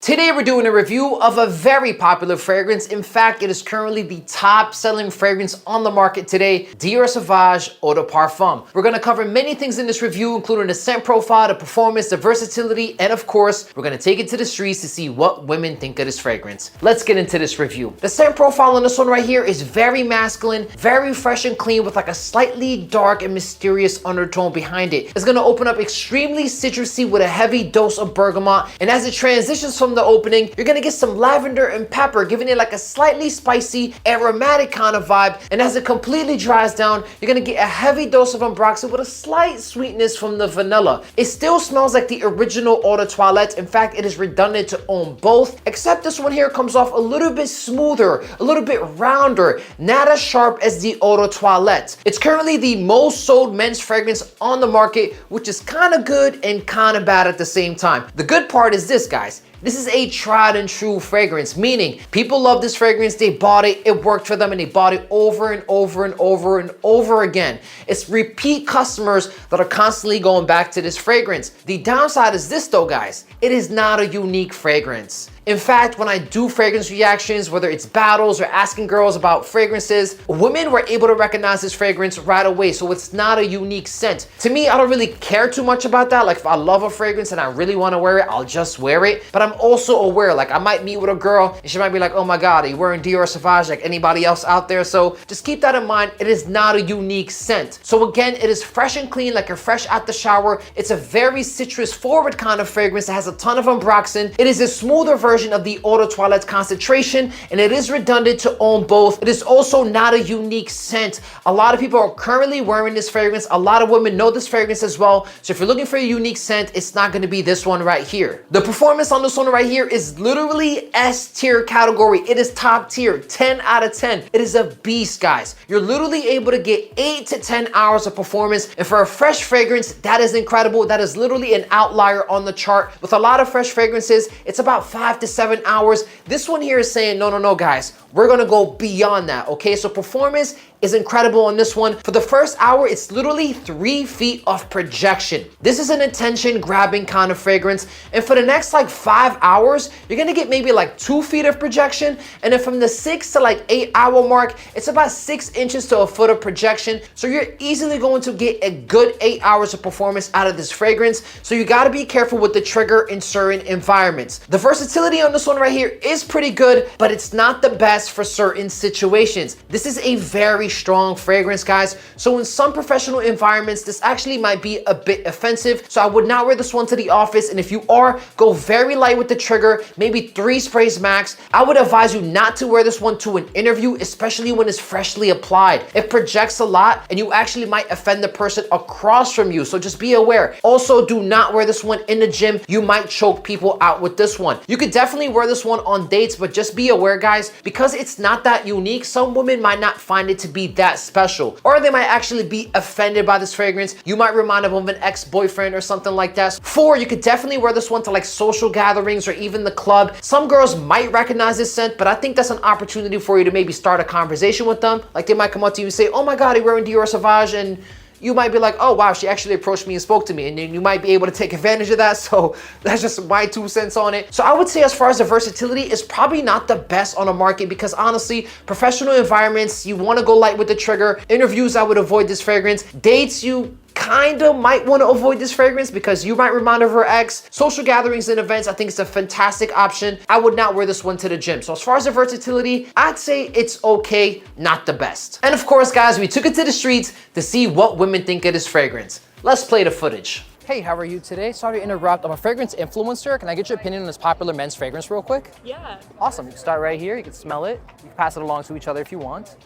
Today we're doing a review of a very popular fragrance. In fact, it is currently the top selling fragrance on the market today, Dior Sauvage Eau De Parfum. We're gonna cover many things in this review, including the scent profile, the performance, the versatility, and of course, we're gonna take it to the streets to see what women think of this fragrance. Let's get into this review. The scent profile on this one right here is very masculine, very fresh and clean with like a slightly dark and mysterious undertone behind it. It's gonna open up extremely citrusy with a heavy dose of bergamot, and as it transitions from the opening, you're gonna get some lavender and pepper, giving it like a slightly spicy, aromatic kind of vibe. And as it completely dries down, you're gonna get a heavy dose of ambroxan with a slight sweetness from the vanilla. It still smells like the original Eau de Toilette. In fact, it is redundant to own both, except this one here comes off a little bit smoother, a little bit rounder, not as sharp as the Eau de Toilette. It's currently the most sold men's fragrance on the market, which is kind of good and kind of bad at the same time. The good part is this, guys. This is a tried and true fragrance, meaning people love this fragrance, they bought it, it worked for them, and they bought it over and over and over and over again. It's repeat customers that are constantly going back to this fragrance. The downside is this though, guys, it is not a unique fragrance. In fact, when I do fragrance reactions, whether it's battles or asking girls about fragrances, women were able to recognize this fragrance right away, so it's not a unique scent. To me, I don't really care too much about that. Like if I love a fragrance and I really want to wear it, I'll just wear it. But I'm also aware, like I might meet with a girl and she might be like, oh my God, are you wearing Dior Sauvage like anybody else out there? So just keep that in mind. It is not a unique scent. So again, it is fresh and clean, like you're fresh out the shower. It's a very citrus forward kind of fragrance that has a ton of ambroxan. It is a smoother version of the Eau de Toilette concentration, and it is redundant to own both. It is also not a unique scent. A lot of people are currently wearing this fragrance. A lot of women know this fragrance as well. So if you're looking for a unique scent, it's not going to be this one right here. The performance on this one right here is literally S tier category. It is top tier, 10 out of 10. It is a beast, guys. You're literally able to get 8 to 10 hours of performance, and for a fresh fragrance, that is incredible. That is literally an outlier on the chart. With a lot of fresh fragrances, it's about 5 to 7 hours. This one here is saying, no, guys, we're gonna go beyond that, okay? So performance is incredible on this one. For the first hour, it's literally 3 feet of projection. This is an attention grabbing kind of fragrance. And for the next like 5 hours, you're gonna get maybe like 2 feet of projection. And then from the 6 to like 8 hour mark, it's about 6 inches to a foot of projection. So you're easily going to get a good 8 hours of performance out of this fragrance. So you gotta be careful with the trigger in certain environments. The versatility on this one right here is pretty good, but it's not the best for certain situations. This is a very strong fragrance, guys. So in some professional environments, this actually might be a bit offensive. So I would not wear this one to the office. And if you are, go very light with the trigger, maybe 3 sprays max. I would advise you not to wear this one to an interview, especially when it's freshly applied. It projects a lot and you actually might offend the person across from you. So just be aware. Also, do not wear this one in the gym. You might choke people out with this one. You could definitely wear this one on dates, but just be aware, guys, because it's not that unique, some women might not find it to be that special, or they might actually be offended by this fragrance. You might remind them of an ex-boyfriend or something like that. 4, you could definitely wear this one to like social gatherings or even the club. Some girls might recognize this scent, but I think that's an opportunity for you to maybe start a conversation with them. Like they might come up to you and say, oh my God, you're wearing Dior Sauvage, and you might be like, oh wow, she actually approached me and spoke to me, and then you might be able to take advantage of that. So that's just my 2 cents on it. So I would say as far as the versatility, it's probably not the best on the market because honestly, professional environments, you want to go light with the trigger. Interviews, I would avoid this fragrance. Dates, you kind of might want to avoid this fragrance because you might remind her of her ex. Social gatherings and events, I think it's a fantastic option. I would not wear this one to the gym. So as far as the versatility, I'd say it's okay, not the best. And of course, guys, we took it to the streets to see what women think of this fragrance. Let's play the footage. Hey, how are you today? Sorry to interrupt. I'm a fragrance influencer. Can I get your opinion on this popular men's fragrance real quick? Yeah. Awesome. You can start right here. You can smell it. You can pass it along to each other if you want.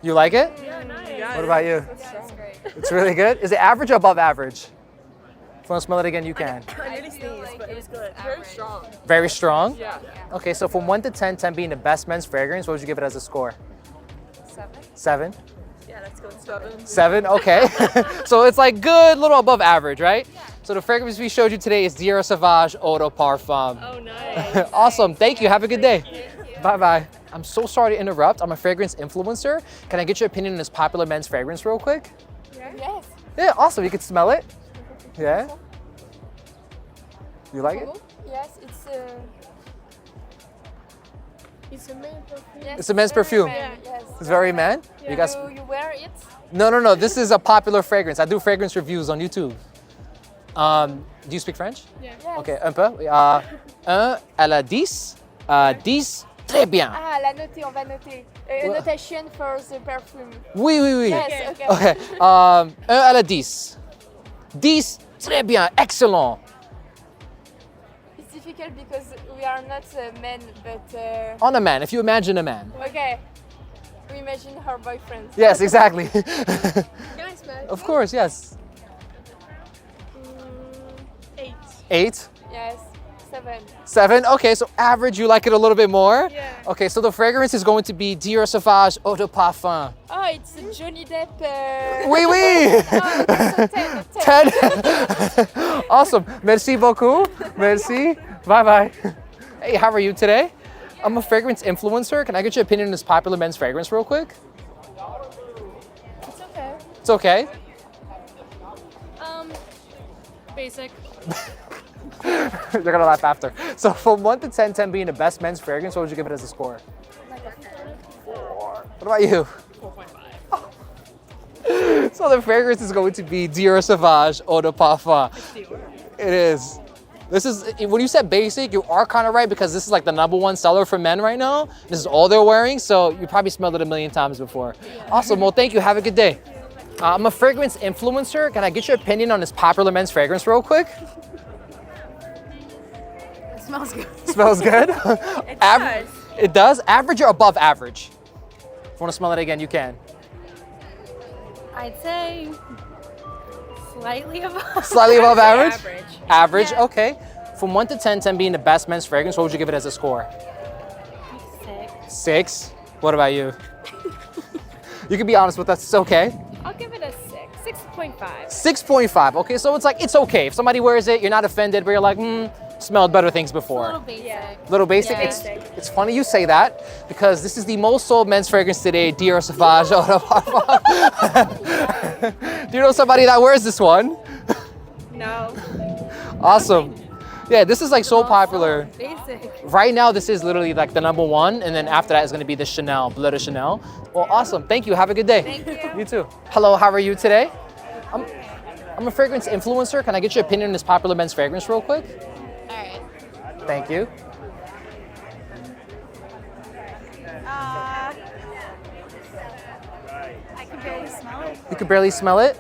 You like it? Yeah, nice. What about you? Yeah, it's great. It's really good? Is it average or above average? If you want to smell it again, you can. I really sneezed, but it was good. Very strong. Very strong? Yeah. Okay, so from 1 to 10, 10 being the best men's fragrance, what would you give it as a score? 7. 7? Yeah, let's go with 7. 7, okay. So it's like good, little above average, right? Yeah. So the fragrance we showed you today is Dior Sauvage Eau De Parfum. Oh, nice. Awesome, thank you, have a good day. Bye-bye. I'm so sorry to interrupt. I'm a fragrance influencer. Can I get your opinion on this popular men's fragrance real quick? Yeah. Yes. Yeah, awesome. You can smell it. Yeah. You like it? Yes, it's It's a main perfume. yes, It's a men's very perfume. man, Yes. It's very man. You guys? You wear it? No. This is a popular fragrance. I do fragrance reviews on YouTube. Do you speak French? Yeah. Yes. Ok, un peu. 1 à la 10. 10, très bien. Ah, la noter, on va noter. Notation for the perfume. Oui. Yes, okay. Ok. 1 à la 10. 10, très bien, excellent. It's difficult because we are not men, but On a man, if you imagine a man. okay. We imagine her boyfriend. Yes, exactly. Can I smell? Of course, yes. 8. 8, Yes, 7. 7. Okay, so average, you like it a little bit more. Yeah. Okay, so the fragrance is going to be Dior Sauvage Eau De Parfum. Oh, it's a Johnny Depp. Oui, oui. Oh, so 10. 10. Awesome. Merci beaucoup. Merci. Bye. Hey, how are you today? I'm a fragrance influencer. Can I get your opinion on this popular men's fragrance real quick? It's okay. It's okay. Basic. They're gonna laugh after. So from 1 to 10, 10 being the best men's fragrance, what would you give it as a score? What about you? 4.5. So the fragrance is going to be Dior Sauvage Eau De Parfum. It is. This is, when you said basic, you are kind of right because this is like the #1 seller for men right now. This is all they're wearing, so you probably smelled it a million times before. Awesome, well thank you, have a good day. I'm a fragrance influencer. Can I get your opinion on this popular men's fragrance real quick? It smells good. Smells good? It does. It does? Average or above average? If you want to smell it again, you can. I'd say slightly above. Slightly above average? Average. Average, Yeah. okay. From 1 to 10, 10 being the best men's fragrance, what would you give it as a score? 6. 6. What about you? You can be honest with us, it's okay. I'll give it a 6. 6.5. 6.5, okay, so it's like, it's okay. If somebody wears it, you're not offended, but you're like, smelled better things A little before. basic. Little basic. Yeah. It's funny you say that because this is the most sold men's fragrance today, Dior Sauvage Eau De Parfum. Do you know somebody that wears this one? No. Awesome. Yeah, this is like so popular. Basic. Right now, this is literally like the #1, and then after that is gonna be the Chanel, Bleu de Chanel. Well, awesome. Thank you. Have a good day. Thank you. You too. Hello, how are you today? I'm a fragrance influencer. Can I get your opinion on this popular men's fragrance real quick? All right. Thank you. I can barely smell it. You could barely smell it.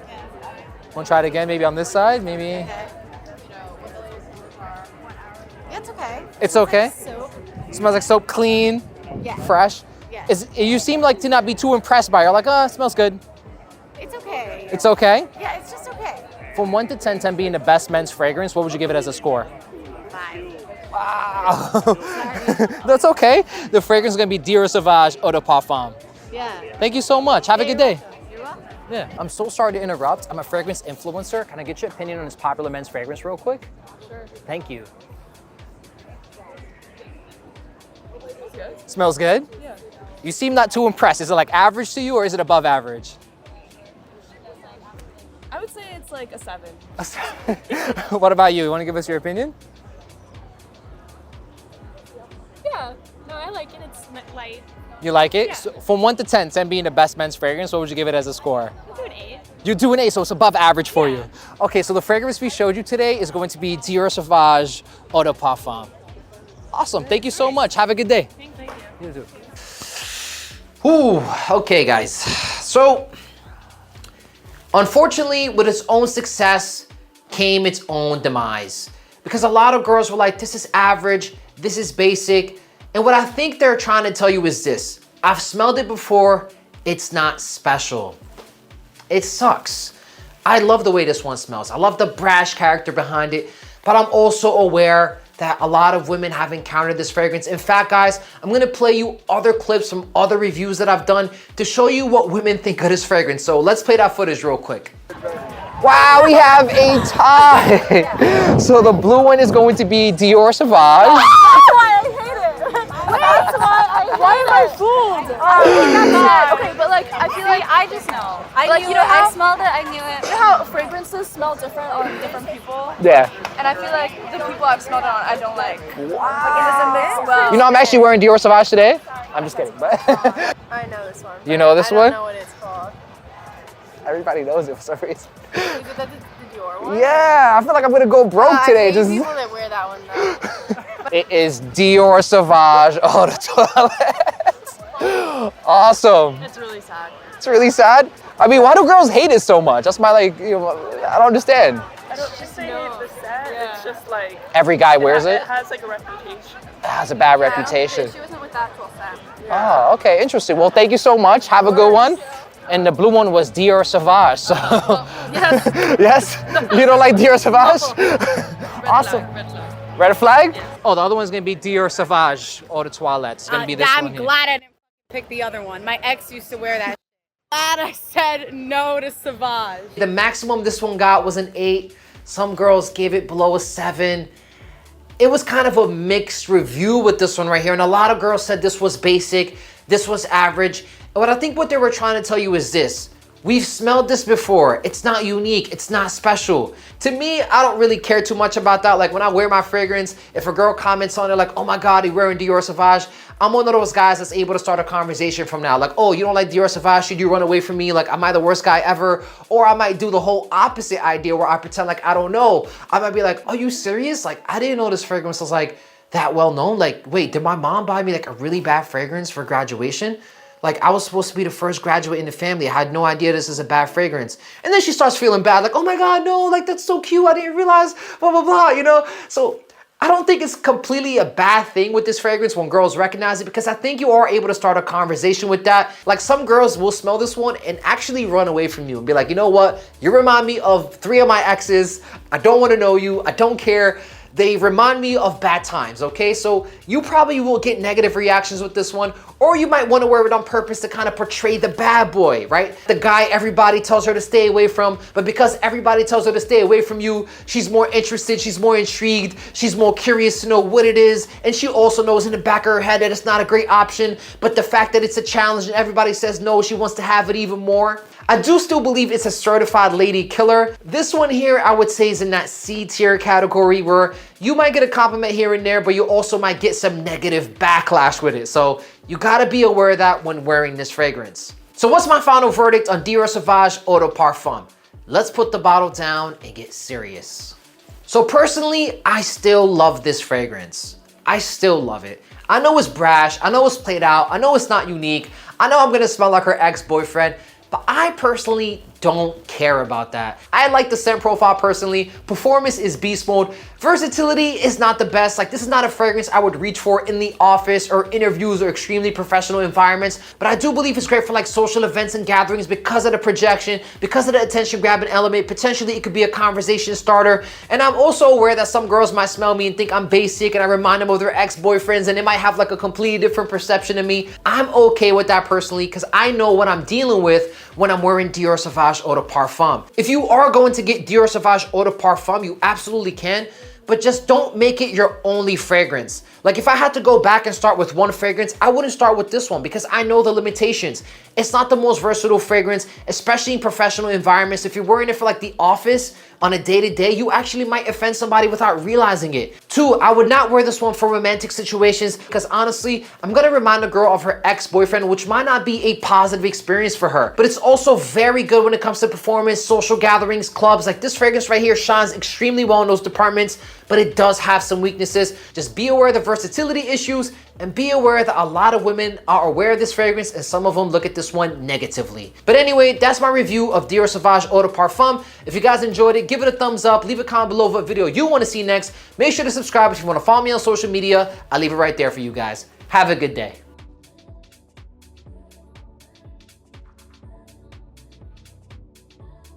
Want to try it again? Maybe on this side? Maybe. It's okay. It's okay. Soap. Smells like soap, clean, Yeah. fresh. Yeah. You seem like to not be too impressed by it. You're like, oh, it smells good. It's okay. It's okay. Yeah, it's just okay. From 1 to 10, 10 being the best men's fragrance, what would you give it as a score? 5. Wow. That's okay. The fragrance is going to be Dior Sauvage Eau De Parfum. Yeah. Thank you so much. Have a good day. You're welcome. Yeah. I'm so sorry to interrupt. I'm a fragrance influencer. Can I get your opinion on this popular men's fragrance real quick? Sure. Thank you. Smells good? Yeah. You seem not too impressed. Is it like average to you or is it above average? I would say it's like a 7. What about you? You want to give us your opinion? Yeah. No, I like it. It's light. You like it? Yeah. So from 1 to 10, 10 being the best men's fragrance, what would you give it as a score? I'll do an 8. You do an 8, so it's above average for you. Okay, so the fragrance we showed you today is going to be Dior Sauvage Eau De Parfum. Awesome, thank you so much. Have a good day. Thank you. You too. Ooh, okay guys. So, unfortunately, with its own success came its own demise. Because a lot of girls were like, this is average, this is basic. And what I think they're trying to tell you is this. I've smelled it before, it's not special. It sucks. I love the way this one smells. I love the brash character behind it, but I'm also aware that a lot of women have encountered this fragrance. In fact, guys, I'm gonna play you other clips from other reviews that I've done to show you what women think of this fragrance. So let's play that footage real quick. Wow, we have a tie. So the blue one is going to be Dior Sauvage. That's why I hate it. That's why I hate Why am I fooled? Okay, but like I feel like I just know. I Like, knew you know it. how- I smelled it. I knew it. You know how fragrances smell different on different people? Yeah. And I feel like the people I've smelled it on, I don't like. Like, it doesn't mix well. You know, I'm actually wearing Dior Sauvage today. I'm just kidding, but I know this one. You know this I one? don't know what it's called. everybody knows it for some reason. Is it the Dior one? Yeah, I feel like I'm gonna go broke I today. hate Just people that wear that one though. it is Dior Sauvage Eau De Toilette. Awesome. It's really sad. It's really sad. I mean, why do girls hate it so much? That's my like, you know, I don't understand. I don't just say the scent. It's just like Every guy wears it. It has like a reputation. It has a bad reputation. She wasn't with the actual scent. Oh, okay, interesting. Well, thank you so much. Have a good one. And the blue one was Dior Sauvage. So Yes. yes, you don't like Dior Sauvage? Awesome. Red flag? Oh, the other one's gonna be Dior Sauvage Eau De Toilette. It's gonna be this one I'm here. glad I didn't pick the other one. My ex used to wear that. Glad I said no to Sauvage. The maximum this one got was an 8. Some girls gave it below a 7. It was kind of a mixed review with this one right here. And a lot of girls said this was basic, this was average. And what I think what they were trying to tell you is this. We've smelled this before. It's not unique. It's not special. To me, I don't really care too much about that. Like when I wear my fragrance, if a girl comments on it like, oh my God, you're wearing Dior Sauvage, I'm one of those guys that's able to start a conversation from now. Like, oh, you don't like Dior Sauvage? Should you run away from me? Like, am I the worst guy ever? Or I might do the whole opposite idea where I pretend like I don't know. I might be like, are you serious? Like, I didn't know this fragrance was like that well known. Like, wait, did my mom buy me like a really bad fragrance for graduation? Like, I was supposed to be the first graduate in the family. I had no idea this is a bad fragrance. And then she starts feeling bad, like, oh my God, no, like, that's so cute. I didn't realize, blah, blah, blah, you know? So I don't think it's completely a bad thing with this fragrance when girls recognize it, because I think you are able to start a conversation with that. Like, some girls will smell this one and actually run away from you and be like, you know what? You remind me of 3 of my exes. I don't want to know you. I don't care. They remind me of bad times, okay? So you probably will get negative reactions with this one, or you might want to wear it on purpose to kind of portray the bad boy, right? The guy everybody tells her to stay away from, but because everybody tells her to stay away from you, she's more interested, she's more intrigued, she's more curious to know what it is, and she also knows in the back of her head that it's not a great option, but the fact that it's a challenge and everybody says no, she wants to have it even more. I do still believe it's a certified lady killer. This one here, I would say, is in that C tier category where you might get a compliment here and there, but you also might get some negative backlash with it. So you gotta be aware of that when wearing this fragrance. So what's my final verdict on Dior Sauvage Eau De Parfum? Let's put the bottle down and get serious. So personally, I still love this fragrance. I still love it. I know it's brash, I know it's played out, I know it's not unique, I know I'm gonna smell like her ex-boyfriend, but I personally don't care about that. I like the scent profile personally. Performance is beast mode. Versatility is not the best. Like, this is not a fragrance I would reach for in the office or interviews or extremely professional environments, but I do believe it's great for like social events and gatherings because of the projection, because of the attention grabbing element. Potentially it could be a conversation starter. And I'm also aware that some girls might smell me and think I'm basic and I remind them of their ex-boyfriends and they might have like a completely different perception of me. I'm okay with that personally because I know what I'm dealing with when I'm wearing Dior Sauvage Eau De Parfum. If you are going to get Dior Sauvage Eau De Parfum, you absolutely can, but just don't make it your only fragrance. Like, if I had to go back and start with one fragrance, I wouldn't start with this one because I know the limitations. It's not the most versatile fragrance, especially in professional environments. If you're wearing it for like the office on a day-to-day, you actually might offend somebody without realizing it. 2, I would not wear this one for romantic situations because honestly, I'm gonna remind a girl of her ex-boyfriend, which might not be a positive experience for her. But it's also very good when it comes to performance, social gatherings, clubs. Like, this fragrance right here shines extremely well in those departments, but it does have some weaknesses. Just be aware of the versatility issues and be aware that a lot of women are aware of this fragrance and some of them look at this one negatively. But anyway, that's my review of Dior Sauvage Eau De Parfum. If you guys enjoyed it, give it a thumbs up, leave a comment below what video you want to see next. Make sure to subscribe if you want to follow me on social media. I'll leave it right there for you guys. Have a good day.